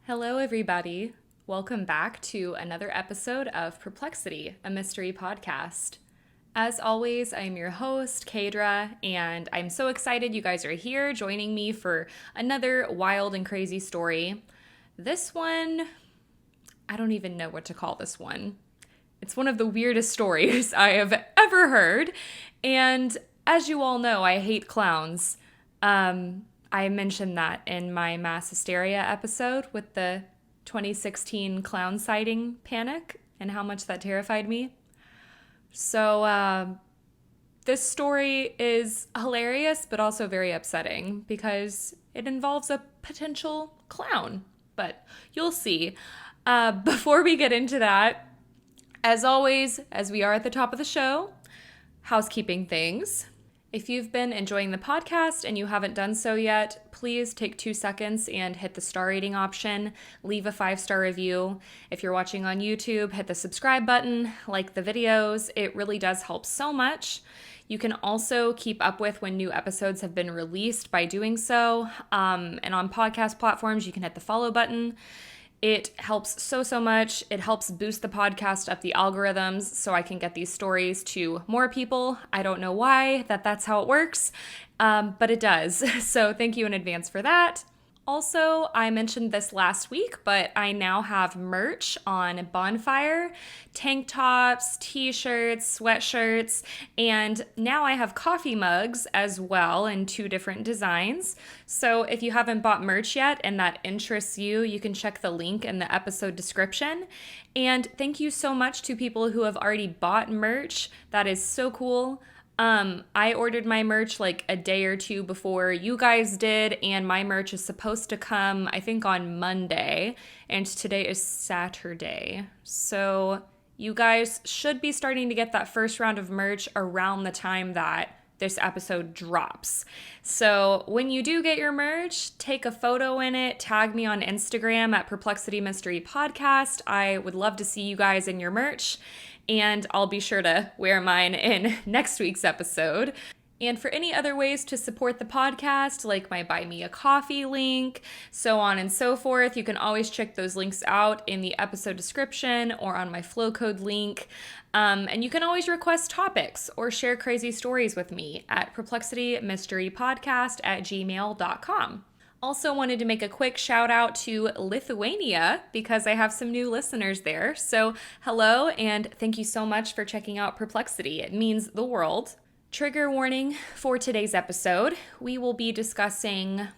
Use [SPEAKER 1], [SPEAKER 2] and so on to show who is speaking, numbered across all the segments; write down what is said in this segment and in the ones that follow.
[SPEAKER 1] Hello, everybody. Welcome back to another episode of Perplexity, a mystery podcast. As always, I'm your host, Kadra, and I'm so excited you guys are here joining me for another wild and crazy story. This one, I don't even know what to call this one. It's one of the weirdest stories I have ever heard, and as you all know, I hate clowns. I mentioned that in my mass hysteria episode with the 2016 clown sighting panic and how much that terrified me. So this story is hilarious, but also very upsetting because it involves a potential clown. But you'll see. Before we get into that, as always, as we are at the top of the show, housekeeping things. If you've been enjoying the podcast and you haven't done so yet, please take 2 seconds and hit the star rating option, leave a 5-star review. If you're watching on YouTube, hit the subscribe button, like the videos. It really does help so much. You can also keep up with when new episodes have been released by doing so. And on podcast platforms, you can hit the follow button. It helps so much. It helps boost the podcast up the algorithms so I can get these stories to more people. I don't know why that's how it works, but it does. So thank you in advance for that. Also, I mentioned this last week, but I now have merch on Bonfire, tank tops, t-shirts, sweatshirts, and now I have coffee mugs as well in 2 different designs. So if you haven't bought merch yet and that interests you, you can check the link in the episode description. And thank you so much to people who have already bought merch. That is so cool. I ordered my merch like a day or 2 before you guys did, and my merch is supposed to come, I think, on Monday, and today is Saturday. So you guys should be starting to get that first round of merch around the time that this episode drops. So when you do get your merch, take a photo in it, tag me on Instagram at Perplexity Mystery Podcast. I would love to see you guys in your merch. And I'll be sure to wear mine in next week's episode. And for any other ways to support the podcast, like my Buy Me a Coffee link, so on and so forth, you can always check those links out in the episode description or on my flow code link. And you can always request topics or share crazy stories with me at perplexitymysterypodcast@gmail.com. Also wanted to make a quick shout out to Lithuania because I have some new listeners there. So hello and thank you so much for checking out Perplexity. It means the world. Trigger warning for today's episode. We will be discussing,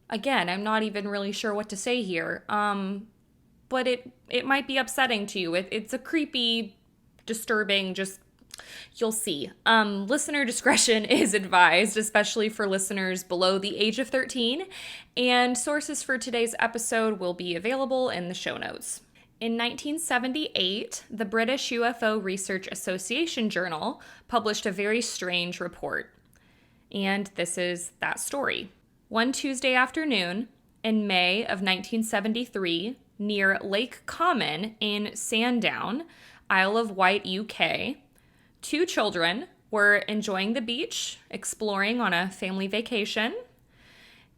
[SPEAKER 1] again, I'm not even really sure what to say here, but it might be upsetting to you. It's a creepy, disturbing, you'll see. Listener discretion is advised, especially for listeners below the age of 13, and sources for today's episode will be available in the show notes. In 1978, the British UFO Research Association Journal published a very strange report. And this is that story. One Tuesday afternoon in May of 1973, near Lake Common in Sandown, Isle of Wight, UK, 2 children were enjoying the beach, exploring on a family vacation.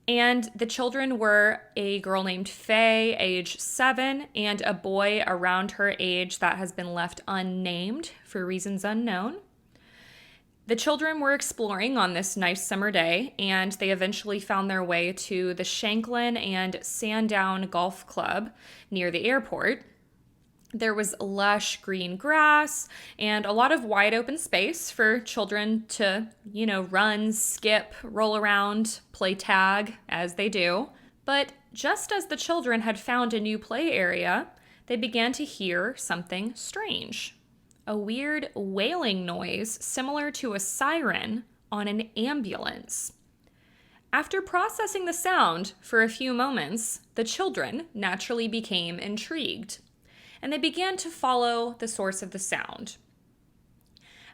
[SPEAKER 1] And the children were a girl named Faye, age 7, and a boy around her age that has been left unnamed for reasons unknown. The children were exploring on this nice summer day, and they eventually found their way to the Shanklin and Sandown Golf Club near the airport. There was lush green grass and a lot of wide open space for children to, run, skip, roll around, play tag, as they do. But just as the children had found a new play area, they began to hear something strange. A weird wailing noise similar to a siren on an ambulance. After processing the sound for a few moments, the children naturally became intrigued, and they began to follow the source of the sound.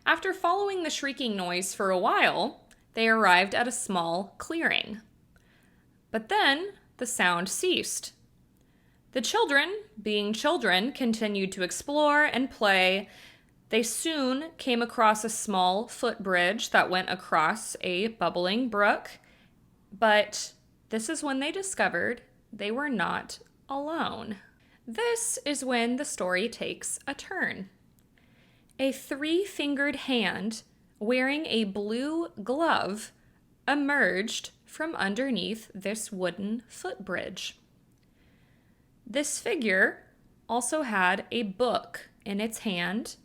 [SPEAKER 1] After following the shrieking noise for a while, they arrived at a small clearing. But then the sound ceased. The children, being children, continued to explore and play. They soon came across a small footbridge that went across a bubbling brook, but this is when they discovered they were not alone. This is when the story takes a turn. A 3-fingered hand wearing a blue glove emerged from underneath this wooden footbridge. This figure also had a book in its hand,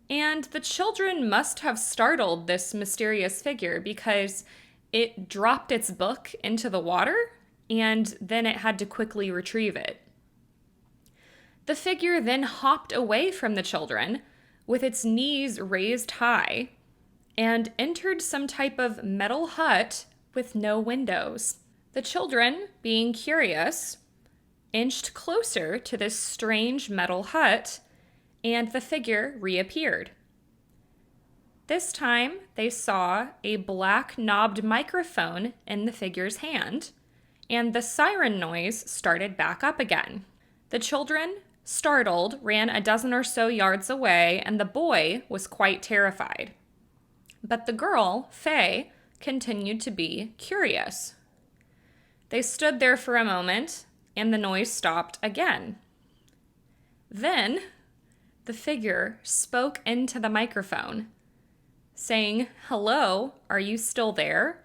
[SPEAKER 1] and the children must have startled this mysterious figure because it dropped its book into the water and then it had to quickly retrieve it. The figure then hopped away from the children with its knees raised high and entered some type of metal hut with no windows. The children, being curious, inched closer to this strange metal hut, and the figure reappeared. This time, they saw a black knobbed microphone in the figure's hand, and the siren noise started back up again. The children, startled, ran a dozen or so yards away, and the boy was quite terrified. But the girl, Faye, continued to be curious. They stood there for a moment, and the noise stopped again. Then, the figure spoke into the microphone, saying, "Hello, are you still there?"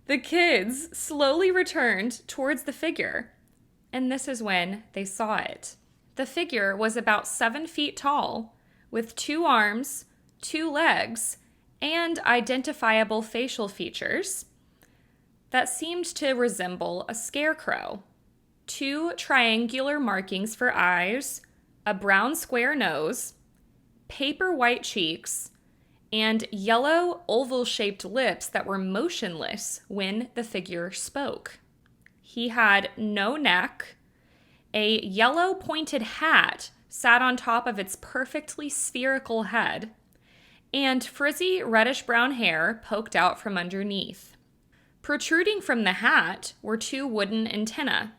[SPEAKER 1] The kids slowly returned towards the figure, and this is when they saw it. The figure was about 7 feet tall, with 2 arms, 2 legs, and identifiable facial features that seemed to resemble a scarecrow. 2 triangular markings for eyes, a brown square nose, paper white cheeks, and yellow oval-shaped lips that were motionless when the figure spoke. He had no neck. A yellow pointed hat sat on top of its perfectly spherical head, and frizzy reddish-brown hair poked out from underneath. Protruding from the hat were 2 wooden antennae.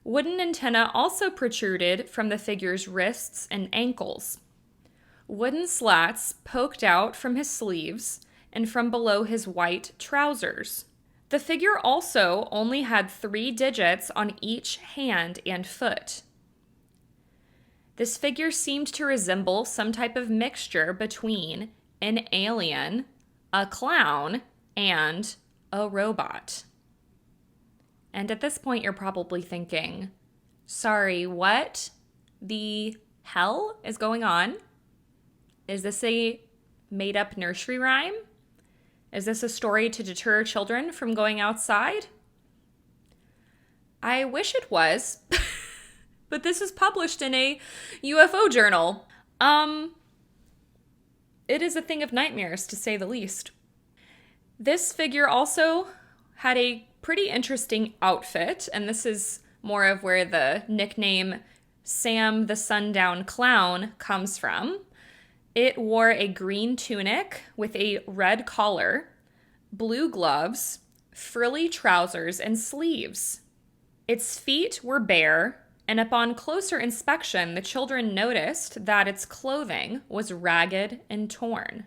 [SPEAKER 1] Wooden antennae also protruded from the figure's wrists and ankles. Wooden slats poked out from his sleeves and from below his white trousers. The figure also only had 3 digits on each hand and foot. This figure seemed to resemble some type of mixture between an alien, a clown, and a robot. And at this point, you're probably thinking, sorry, what the hell is going on? Is this a made-up nursery rhyme? Is this a story to deter children from going outside? I wish it was, but this is published in a UFO journal. It is a thing of nightmares, to say the least. This figure also had a pretty interesting outfit, and this is more of where the nickname Sam the Sandown Clown comes from. It wore a green tunic with a red collar, blue gloves, frilly trousers, and sleeves. Its feet were bare, and upon closer inspection, the children noticed that its clothing was ragged and torn.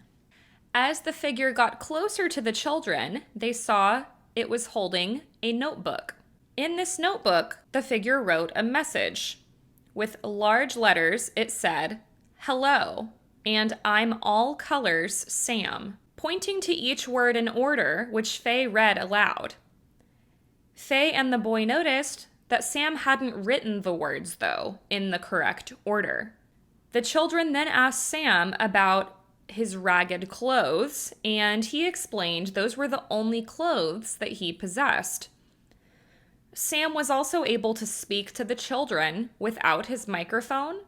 [SPEAKER 1] As the figure got closer to the children, they saw it was holding a notebook. In this notebook, the figure wrote a message. With large letters, it said, "Hello, and I'm all colors Sam," pointing to each word in order, which Faye read aloud. Faye and the boy noticed that Sam hadn't written the words, though, in the correct order. The children then asked Sam about his ragged clothes, and he explained those were the only clothes that he possessed. Sam was also able to speak to the children without his microphone,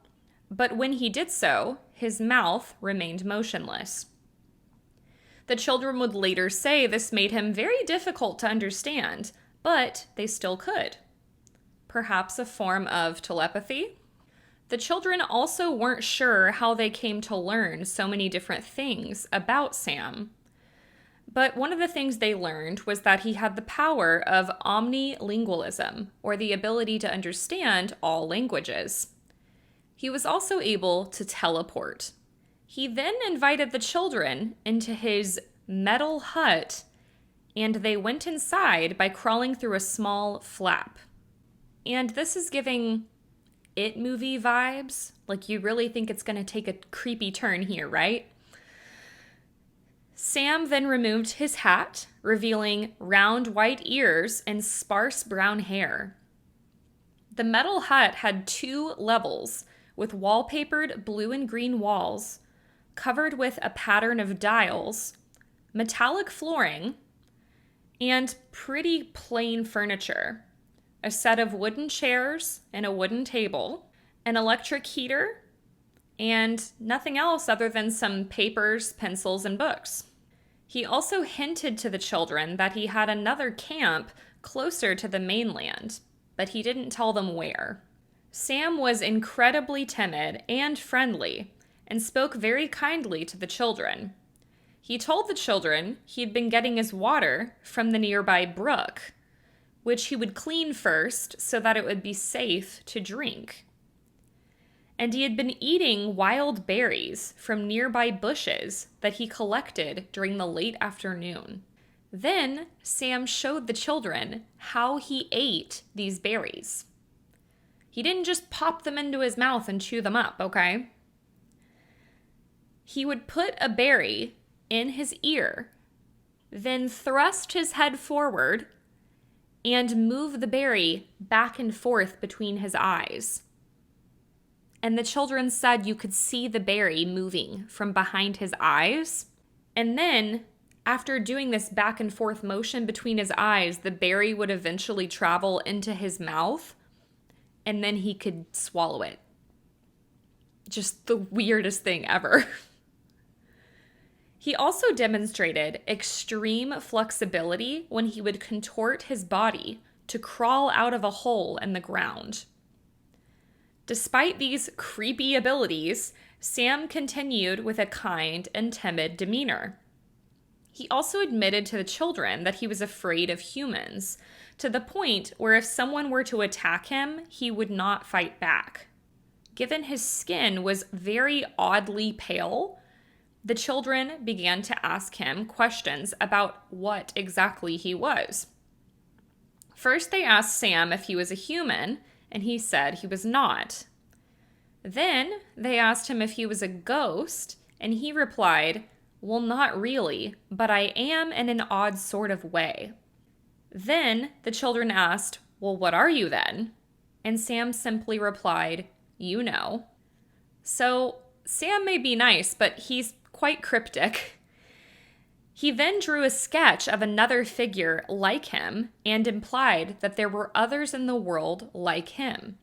[SPEAKER 1] but when he did so, his mouth remained motionless. The children would later say this made him very difficult to understand, but they still could. Perhaps a form of telepathy? The children also weren't sure how they came to learn so many different things about Sam. But one of the things they learned was that he had the power of omnilingualism, or the ability to understand all languages. He was also able to teleport. He then invited the children into his metal hut and they went inside by crawling through a small flap. And this is giving It movie vibes. Like, you really think it's going to take a creepy turn here, right? Sam then removed his hat, revealing round white ears and sparse brown hair. The metal hut had 2 levels with wallpapered blue and green walls, covered with a pattern of dials, metallic flooring, and pretty plain furniture. A set of wooden chairs and a wooden table, an electric heater, and nothing else other than some papers, pencils, and books. He also hinted to the children that he had another camp closer to the mainland, but he didn't tell them where. Sam was incredibly timid and friendly and spoke very kindly to the children. He told the children he'd been getting his water from the nearby brook, which he would clean first so that it would be safe to drink. And he had been eating wild berries from nearby bushes that he collected during the late afternoon. Then Sam showed the children how he ate these berries. He didn't just pop them into his mouth and chew them up, okay? He would put a berry in his ear, then thrust his head forward and move the berry back and forth between his eyes. And the children said you could see the berry moving from behind his eyes. And then, after doing this back and forth motion between his eyes, the berry would eventually travel into his mouth, and then he could swallow it. Just the weirdest thing ever. He also demonstrated extreme flexibility when he would contort his body to crawl out of a hole in the ground. Despite these creepy abilities, Sam continued with a kind and timid demeanor. He also admitted to the children that he was afraid of humans, to the point where if someone were to attack him, he would not fight back. Given his skin was very oddly pale, the children began to ask him questions about what exactly he was. First, they asked Sam if he was a human, and he said he was not. Then they asked him if he was a ghost, and he replied, "Well, not really, but I am in an odd sort of way." Then the children asked, "Well, what are you then?" And Sam simply replied, "You know." So Sam may be nice, but he's quite cryptic. He then drew a sketch of another figure like him and implied that there were others in the world like him.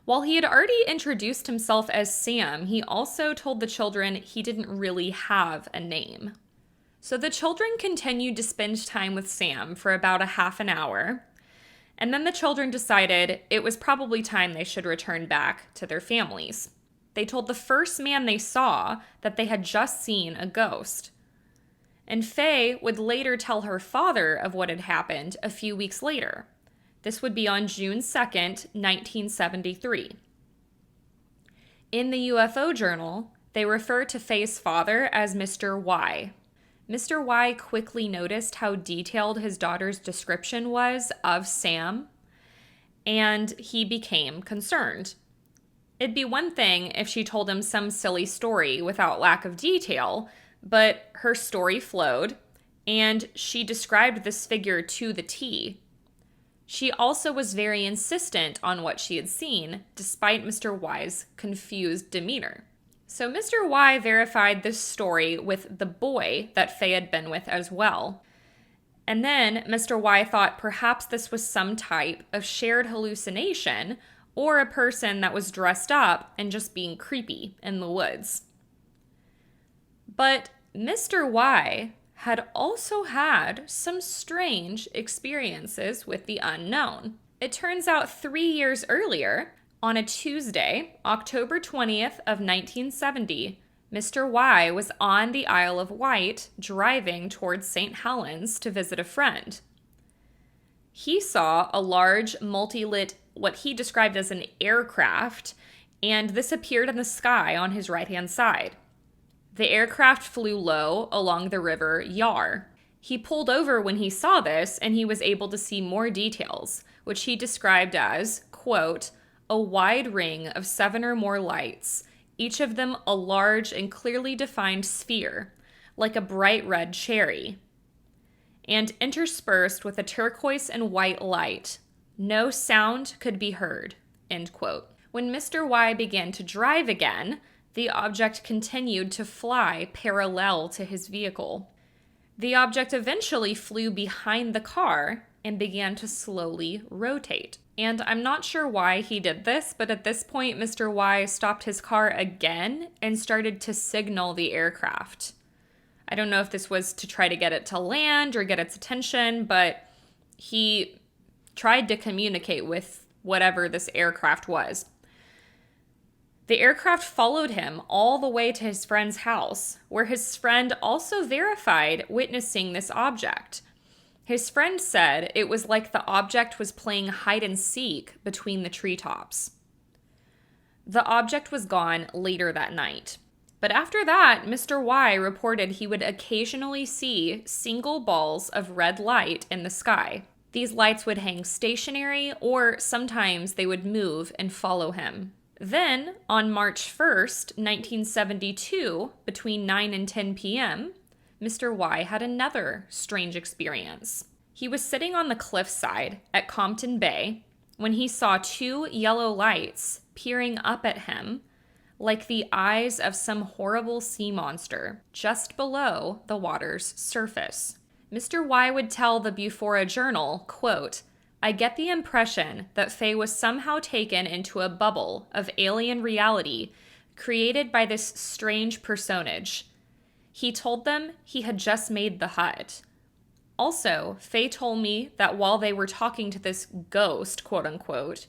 [SPEAKER 1] While he had already introduced himself as Sam, he also told the children he didn't really have a name. So the children continued to spend time with Sam for about a half an hour, and then the children decided it was probably time they should return back to their families. They told the first man they saw that they had just seen a ghost. And Faye would later tell her father of what had happened a few weeks later. This would be on June 2nd, 1973. In the UFO Journal, they refer to Faye's father as Mr. Y. Mr. Y quickly noticed how detailed his daughter's description was of Sam, and he became concerned. It'd be one thing if she told him some silly story without lack of detail, but her story flowed, and she described this figure to the T. She also was very insistent on what she had seen, despite Mr. Y's confused demeanor. So Mr. Y verified this story with the boy that Faye had been with as well. And then Mr. Y thought perhaps this was some type of shared hallucination or a person that was dressed up and just being creepy in the woods. But Mr. Y had also had some strange experiences with the unknown. It turns out 3 years earlier, on a Tuesday, October 20th of 1970, Mr. Y was on the Isle of Wight driving towards St. Helens to visit a friend. He saw a large multi-lit, what he described as an aircraft, and this appeared in the sky on his right-hand side. The aircraft flew low along the river Yar. He pulled over when he saw this, and he was able to see more details, which he described as, quote, a wide ring of 7 or more lights, each of them a large and clearly defined sphere, like a bright red cherry, and interspersed with a turquoise and white light. No sound could be heard, end quote. When Mr. Y began to drive again, the object continued to fly parallel to his vehicle. The object eventually flew behind the car and began to slowly rotate. And I'm not sure why he did this, but at this point, Mr. Y stopped his car again and started to signal the aircraft. I don't know if this was to try to get it to land or get its attention, but he tried to communicate with whatever this aircraft was. The aircraft followed him all the way to his friend's house, where his friend also verified witnessing this object. His friend said it was like the object was playing hide and seek between the treetops. The object was gone later that night. But after that, Mr. Y reported he would occasionally see single balls of red light in the sky. These lights would hang stationary, or sometimes they would move and follow him. Then, on March 1st, 1972, between 9 and 10 p.m., Mr. Y had another strange experience. He was sitting on the cliffside at Compton Bay when he saw 2 yellow lights peering up at him like the eyes of some horrible sea monster just below the water's surface. Mr. Y would tell the Bufora Journal, quote, I get the impression that Faye was somehow taken into a bubble of alien reality created by this strange personage. He told them he had just made the hut. Also, Faye told me that while they were talking to this ghost, quote unquote,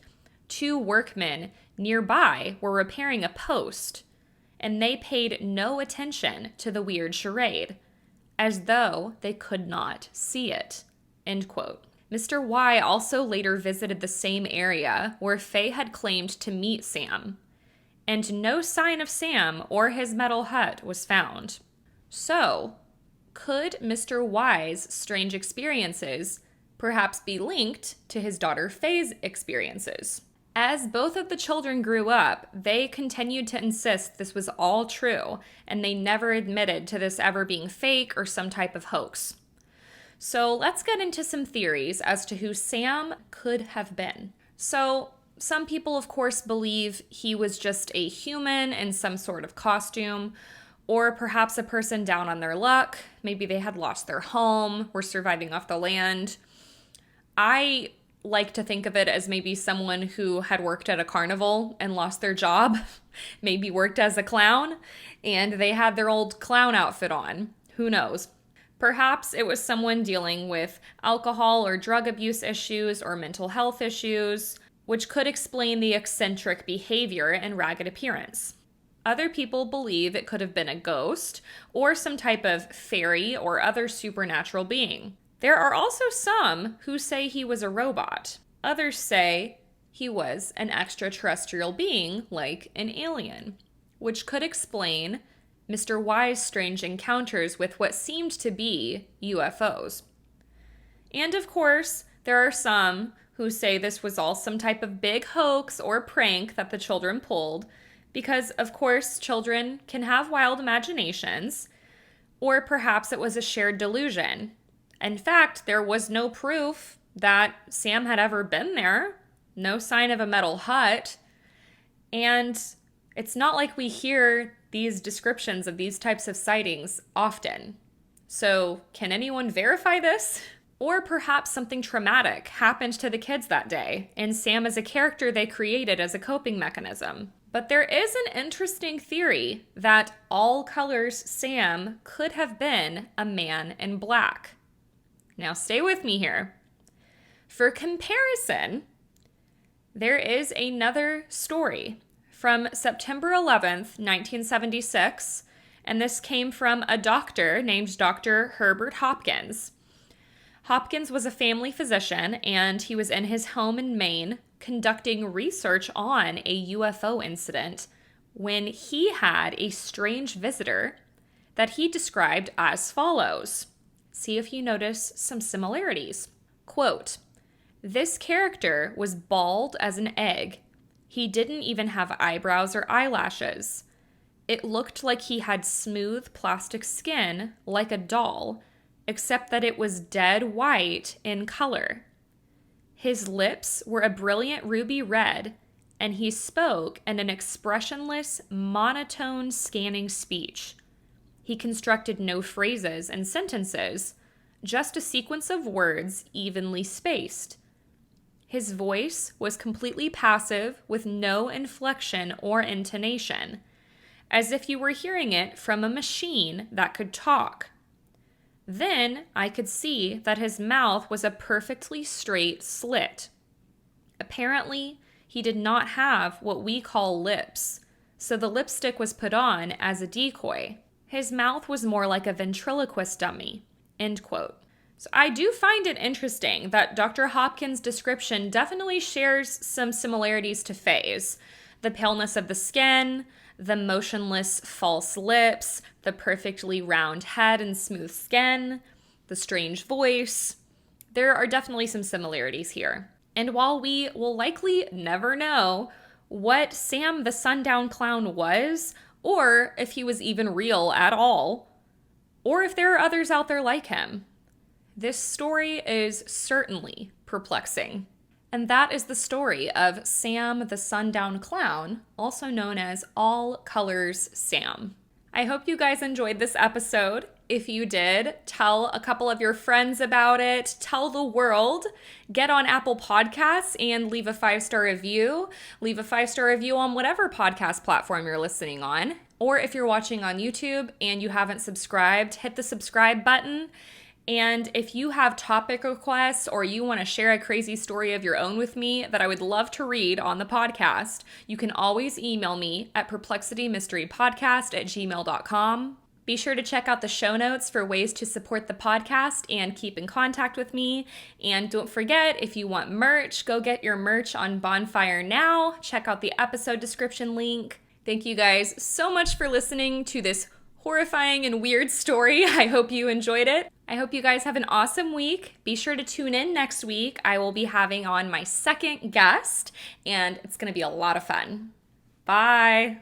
[SPEAKER 1] 2 workmen nearby were repairing a post, and they paid no attention to the weird charade, as though they could not see it, end quote. Mr. Y also later visited the same area where Faye had claimed to meet Sam, and no sign of Sam or his metal hut was found. So, could Mr. Y's strange experiences perhaps be linked to his daughter Faye's experiences? As both of the children grew up, they continued to insist this was all true, and they never admitted to this ever being fake or some type of hoax. So let's get into some theories as to who Sam could have been. So some people, of course, believe he was just a human in some sort of costume, or perhaps a person down on their luck. Maybe they had lost their home, were surviving off the land. I like to think of it as maybe someone who had worked at a carnival and lost their job, maybe worked as a clown, and they had their old clown outfit on. Who knows? Perhaps it was someone dealing with alcohol or drug abuse issues or mental health issues, which could explain the eccentric behavior and ragged appearance. Other people believe it could have been a ghost or some type of fairy or other supernatural being. There are also some who say he was a robot. Others say he was an extraterrestrial being, like an alien, which could explain Mr. Y's strange encounters with what seemed to be UFOs. And of course, there are some who say this was all some type of big hoax or prank that the children pulled, because of course children can have wild imaginations, or perhaps it was a shared delusion. In fact, there was no proof that Sam had ever been there, no sign of a metal hut, and it's not like we hear these descriptions of these types of sightings often. So, can anyone verify this? Or perhaps something traumatic happened to the kids that day, and Sam is a character they created as a coping mechanism. But there is an interesting theory that all colors Sam could have been a man in black. Now stay with me here. For comparison, there is another story from September 11th, 1976, and this came from a doctor named Dr. Herbert Hopkins. Hopkins was a family physician, and he was in his home in Maine conducting research on a UFO incident when he had a strange visitor that he described as follows. See if you notice some similarities. Quote, "This character was bald as an egg. He didn't even have eyebrows or eyelashes. It looked like he had smooth plastic skin, like a doll, except that it was dead white in color. His lips were a brilliant ruby red, and he spoke in an expressionless, monotone, scanning speech. He constructed no phrases and sentences, just a sequence of words evenly spaced. His voice was completely passive with no inflection or intonation, as if you were hearing it from a machine that could talk. Then I could see that his mouth was a perfectly straight slit. Apparently, he did not have what we call lips, so the lipstick was put on as a decoy. His mouth was more like a ventriloquist dummy." End quote. So I do find it interesting that Dr. Hopkins' description definitely shares some similarities to Faye's. The paleness of the skin, the motionless false lips, the perfectly round head and smooth skin, the strange voice. There are definitely some similarities here. And while we will likely never know what Sam the Sundown Clown was, or if he was even real at all, or if there are others out there like him, this story is certainly perplexing. And that is the story of Sam the Sandown Clown, also known as All Colors Sam. I hope you guys enjoyed this episode. If you did, tell a couple of your friends about it. Tell the world. Get on Apple Podcasts and leave a 5-star review. Leave a 5-star review on whatever podcast platform you're listening on. Or if you're watching on YouTube and you haven't subscribed, hit the subscribe button. And if you have topic requests or you want to share a crazy story of your own with me that I would love to read on the podcast, you can always email me at perplexitymysterypodcast@gmail.com. Be sure to check out the show notes for ways to support the podcast and keep in contact with me. And don't forget, if you want merch, go get your merch on Bonfire now. Check out the episode description link. Thank you guys so much for listening to this horrifying and weird story. I hope you enjoyed it. I hope you guys have an awesome week. Be sure to tune in next week. I will be having on my second guest, and it's going to be a lot of fun. Bye.